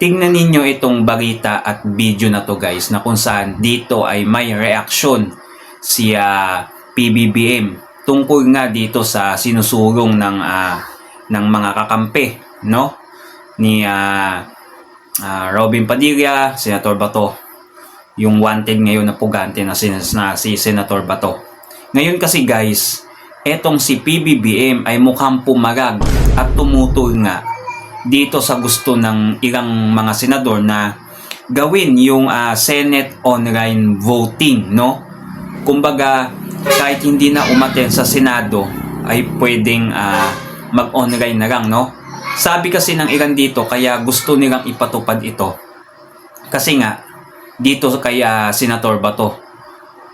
tingnan ninyo itong balita at video na to guys, na kung saan dito ay may reaksyon si PBBM tungkol nga dito sa sinusulong ng mga kakampi, no, ni Robin Padilla, Senator Bato, yung wanted ngayon na pugante na si Senator Bato. Ngayon kasi guys, etong si PBBM ay mukhang pumarag at tumutol nga dito sa gusto ng ilang mga senador na gawin yung Senate online voting, no? Kumbaga, kahit hindi na umattend sa Senado ay pwedeng mag-online na lang, no? Sabi kasi ng ilan dito, kaya gusto nilang ipatupad ito kasi nga dito kay Senator Bato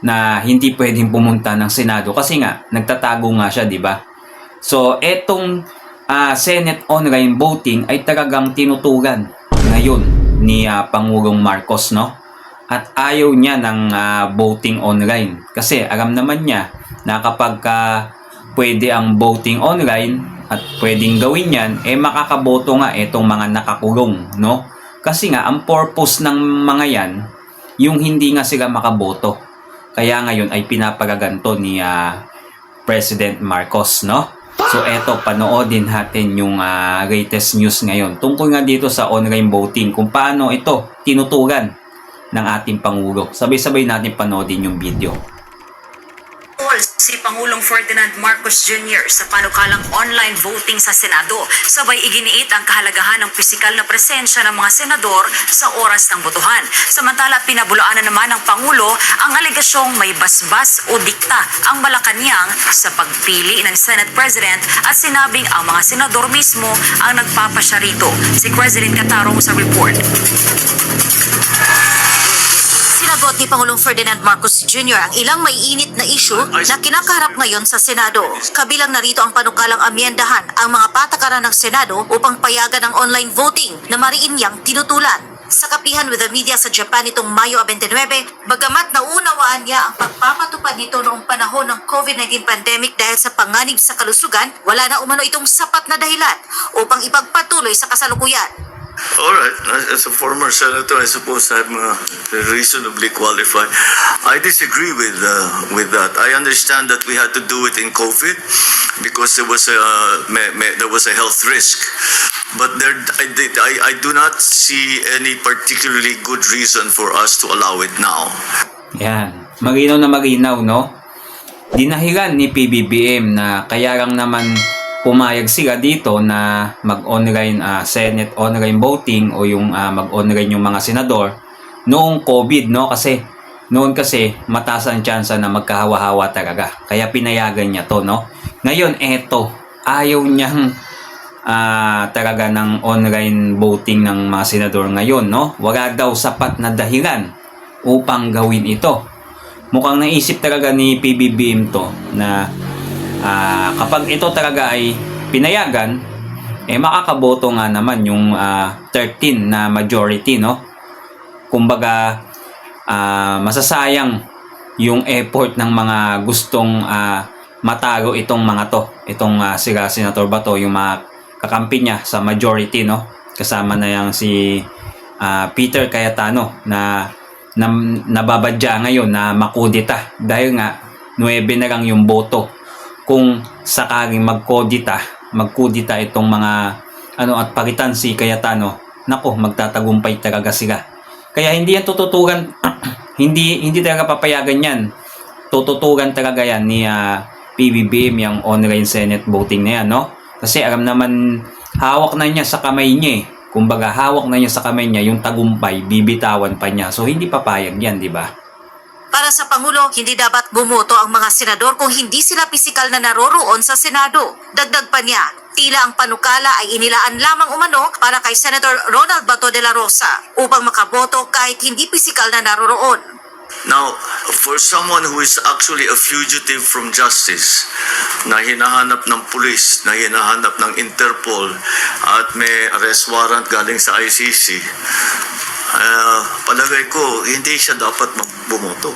na hindi pwedeng pumunta ng Senado kasi nga nagtatago nga siya, di ba? So etong Senate online voting ay talagang tinutugan ngayon ni Pangulong Marcos, no? At ayaw niya ng voting online kasi alam naman niya na kapag pwede ang voting online at pwedeng gawin yan, makakaboto nga itong mga nakakulong, no? Kasi nga ang purpose ng mga yan yung hindi nga sila makaboto, kaya ngayon ay pinapagaganto ni President Marcos, no? So eto, panoodin natin yung latest news ngayon tungkol nga dito sa online voting, kung paano ito tinutugan ng ating Pangulo. Sabay-sabay natin panoodin yung video. Si Pangulong Ferdinand Marcos Jr. sa panukalang online voting sa Senado. Sabay iginiit ang kahalagahan ng pisikal na presensya ng mga senador sa oras ng botohan. Samantala, pinabulaan na naman ng Pangulo ang alegasyong may basbas o dikta ang Malacanang sa pagpili ng Senate President at sinabing ang mga senador mismo ang nagpapasya rito. Si President Catarong sa report. Sinagot ni Pangulong Ferdinand Marcos Jr. ang ilang maiinit na issue na kinakaharap ngayon sa Senado. Kabilang narito ang panukalang amyendahan ang mga patakaran ng Senado upang payagan ang online voting na mariin niyang tinutulan. Sa kapihan with the media sa Japan itong Mayo 29, bagamat naunawaan niya ang pagpapatupad nito noong panahon ng COVID-19 pandemic dahil sa panganib sa kalusugan, wala na umano itong sapat na dahilan upang ipagpatuloy sa kasalukuyan. All right. As a former senator, I suppose I'm reasonably qualified. I disagree with that. I understand that we had to do it in COVID because there was a health risk. But I do not see any particularly good reason for us to allow it now. Yan. Malinaw na malinaw, no? Dinahilan ni PBBM na kaya lang naman pumayag sila dito na mag-online Senate online voting o yung mag-online yung mga senador noong COVID, no? Kasi noon kasi mataas ang tsansa na magkahawa-hawa talaga. Kaya pinayagan niya to, no? Ngayon eto, ayaw niyang talaga ng online voting ng mga senador ngayon, no? Wala daw sapat na dahilan upang gawin ito. Mukhang naisip talaga ni PBBM to na kapag ito talaga ay pinayagan, makakaboto nga naman yung 13 na majority, no? Kumbaga, masasayang yung effort ng mga gustong matalo itong mga to. Itong sila Senator Bato, yung mga kakampi niya sa majority, no? Kasama na yung si Peter Cayetano na nababadya ngayon na makudita dahil nga 9 na lang yung boto. Kung sakaling magkudita itong mga at palitan si Cayetano, nako, magtatagumpay talaga sila. Kaya hindi yan tututugan hindi talaga papayagan yan. Tututugan talaga yan ni PBBM yung online Senate voting na yan, no? Kasi alam naman, hawak na niya sa kamay niya. Kumbaga, hawak na niya sa kamay niya yung tagumpay, bibitawan pa niya. So hindi papayag yan, di ba? Para sa Pangulo, hindi dapat bumoto ang mga senador kung hindi sila pisikal na naroroon sa Senado. Dagdag pa niya, tila ang panukala ay inilaan lamang umano para kay Senator Ronald Bato de la Rosa upang makaboto kahit hindi pisikal na naroroon. Now, for someone who is actually a fugitive from justice, na hinahanap ng pulis, na hinahanap ng Interpol, at may arrest warrant galing sa ICC, palagay ko, hindi siya dapat magbumoto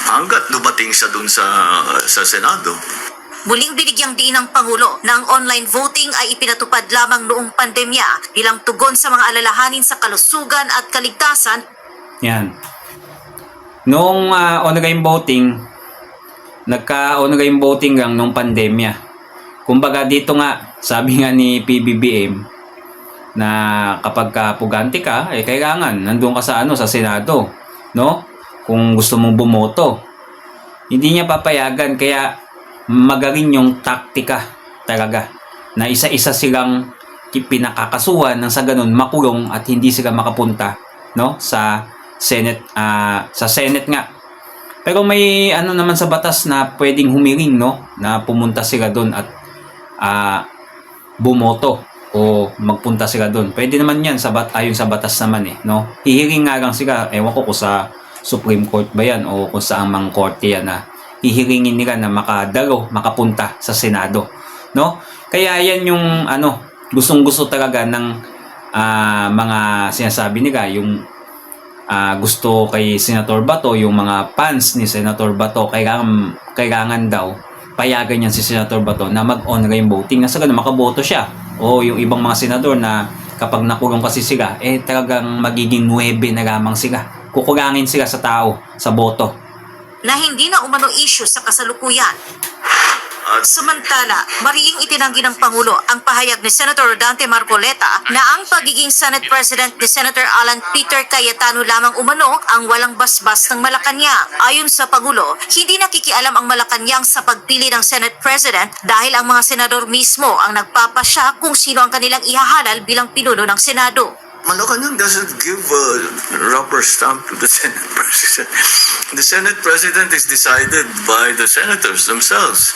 hanggat dumating siya dun sa Senado. Muling binigyang diin ng Pangulo na ang online voting ay ipinatupad lamang noong pandemya bilang tugon sa mga alalahanin sa kalusugan at kaligtasan. Yan. Noong online voting, nagka-online voting lang nung pandemya. Kumbaga dito nga, sabi nga ni PBBM na kapag pugante ka, kailangan nandun ka sa sa Senado, no? Kung gusto mong bumoto. Hindi niya papayagan, kaya magaling yung taktika talaga na isa-isa silang pinakakasuhan nang sa ganun makulong at hindi sila makapunta, no, sa Senate, sa Senate nga. Pero may naman sa batas na pwedeng humiling, no, na pumunta sila doon at bumoto o magpunta sila doon. Pwede naman 'yan ayon sa batas naman no. Hihiling nga lang sila, ewan ko kung sa Supreme Court ba 'yan o kung saang mang korte yan na hihilingin nila na makapunta sa Senado, no? Kaya yan yung gustong-gusto talaga ng mga sinasabi nila, yung gusto kay Senator Bato, yung mga fans ni Senator Bato, kailangan daw payagan niyan si Senator Bato na mag-online voting na sa ganun makaboto siya. O yung ibang mga senador na kapag nakulong kasi sila, talagang magiging 9 na lamang sila. Kukulangin sila sa tao, sa boto. Na hindi na umano issue sa kasalukuyan. Samantala, mariing itinanggi ng Pangulo ang pahayag ni Senator Dante Marcoleta na ang pagiging Senate President ni Senator Alan Peter Cayetano lamang umano ang walang basbas ng Malacanang. Ayon sa Pangulo, hindi nakikialam ang Malacanang sa pagpili ng Senate President dahil ang mga senador mismo ang nagpapasya kung sino ang kanilang ihahalal bilang pinuno ng Senado. Malacanang doesn't give a rubber stamp to the Senate President. The Senate President is decided by the senators themselves.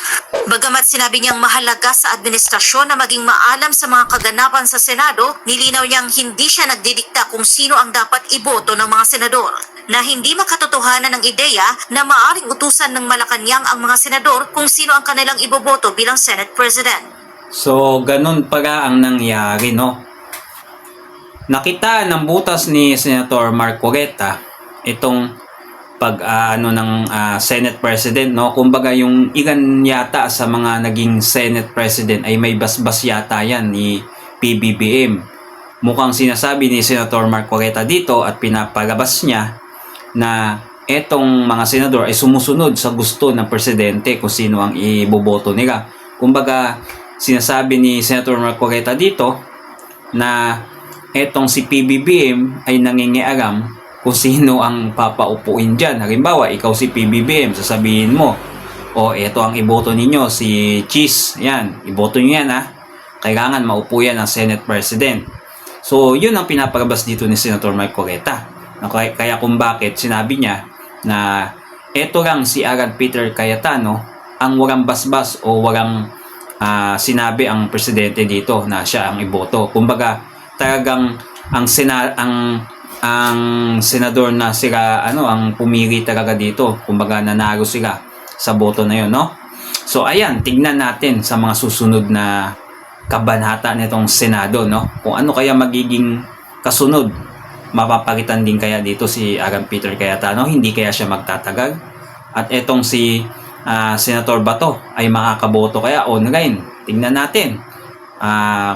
Bagamat sinabi niyang mahalaga sa administrasyon na maging maalam sa mga kaganapan sa Senado, nilinaw niyang hindi siya nagdidikta kung sino ang dapat iboto ng mga senador. Na hindi makatotohanan ng ideya na maaring utusan ng Malacanang ang mga senador kung sino ang kanilang iboboto bilang Senate President. So, ganun pala ang nangyari, no? Nakita ng butas ni Senator Marcoleta itong ng Senate President, no? Kumbaga yung ilan yata sa mga naging Senate President ay may basbas yata yan ni PBBM. Mukhang sinasabi ni Senator Marcoleta dito at pinapalabas niya na etong mga senador ay sumusunod sa gusto ng presidente kung sino ang iboboto nila. Kumbaga sinasabi ni Senator Marcoleta dito na etong si PBBM ay nangingialam kung sino ang papaupuin dyan. Halimbawa, ikaw si PBBM, sasabihin mo, eto ang iboto ninyo, si Cheese, yan, iboto nyo yan kailangan maupo yan ang Senate President. So, yun ang pinapalabas dito ni Senator Marcoleta. Kaya kung bakit sinabi niya na eto lang si Alan Peter Cayetano ang walang basbas o walang sinabi ang presidente dito na siya ang iboto. Kumbaga, talagang ang senador na sila ang pumili talaga dito, kumbaga nanalo sila sa boto na 'yon, no? So ayan, tignan natin sa mga susunod na kabanata nitong Senado, no? Kung ano kaya magiging kasunod. Mapapalitan din kaya dito si Alan Peter Cayetano, hindi kaya siya magtatagal? At etong si Senator Bato ay makakaboto kaya online? Tignan natin.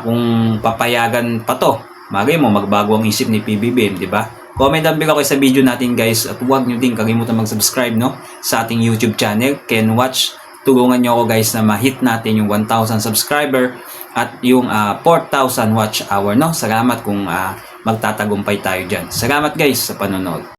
Kung papayagan pa to, magay mo magbago ang isip ni PBBM, di ba? Comment down below kayo sa video natin, guys, at huwag nyo din kalimutan mag-subscribe, no, sa ating YouTube channel, Ken Watch. Tulungan nyo ako, guys, na ma-hit natin yung 1,000 subscriber at yung 4,000 watch hour, no? Salamat kung magtatagumpay tayo dyan. Salamat, guys, sa panonood.